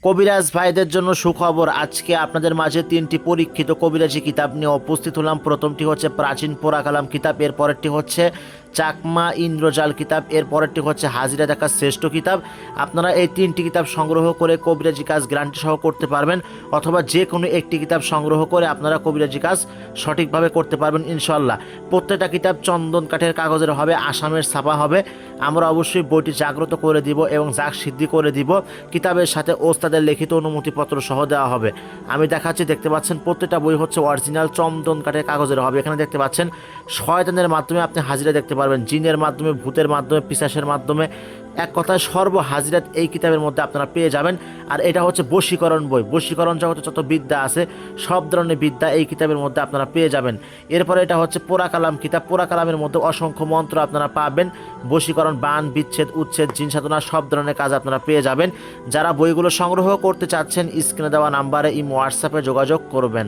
কবিরাজ ভাইদের জন্য সুখবর। আজকে আপনাদের মাঝে তিনটি পরীক্ষিত কবিরাজি কিতাব নিয়ে উপস্থিত হলাম। প্রথমটি হচ্ছে প্রাচীন পোড়াকালাম কিতাব, এর পরেরটি হচ্ছে চাকমা ইন্দ্রজাল কিতাব, এর পরেরটি হচ্ছে হাজিরা দেখা শ্রেষ্ঠ কিতাব। আপনারা এই তিনটি কিতাব সংগ্রহ করে কবিরাজি কাজ গ্যারান্টি সহ করতে পারবেন, অথবা যে কোনো একটি কিতাব সংগ্রহ করে আপনারা কবিরাজি কাজ সঠিকভাবে করতে পারবেন ইনশাল্লাহ। প্রত্যেকটা কিতাব চন্দন কাঠের কাগজের হবে, আসামের ছাপা হবে। আমরা অবশ্যই বইটি জাগ্রত করে দিব এবং জাগ সিদ্ধি করে দিব। কিতাবের সাথে ওস্তাদের লিখিত অনুমতিপত্র সহ দেওয়া হবে। আমি দেখাচ্ছি, দেখতে পাচ্ছেন প্রত্যেকটা বই হচ্ছে অরিজিনাল চন্দন কাঠের কাগজের হবে। এখানে দেখতে পাচ্ছেন শয়তানের মাধ্যমে আপনি হাজিরা দেখতে পারবেন, জিনের মাধ্যমে, ভূতের মাধ্যমে, পিশাচের মাধ্যমে, এক কথায় সর্ব হাজিরাত এই কিতাবের মধ্যে আপনারা পেয়ে যাবেন। আর এটা হচ্ছে বশীকরণ বই। বশীকরণ জগতে যত বিদ্যা আছে সব ধরনের বিদ্যা এই কিতাবের মধ্যে আপনারা পেয়ে যাবেন। এরপরে এটা হচ্ছে পোড়াকালাম কিতাব। পোড়াকালামের মধ্যে অসংখ্য মন্ত্র আপনারা পাবেন, বশীকরণ, বান, বিচ্ছেদ, উচ্ছেদ, জিন সাধনা সব ধরনের কাজ আপনারা পেয়ে যাবেন। যারা বইগুলো সংগ্রহ করতে চাচ্ছেন স্ক্রিনে দেওয়া নাম্বারে হোয়াটসঅ্যাপে যোগাযোগ করবেন।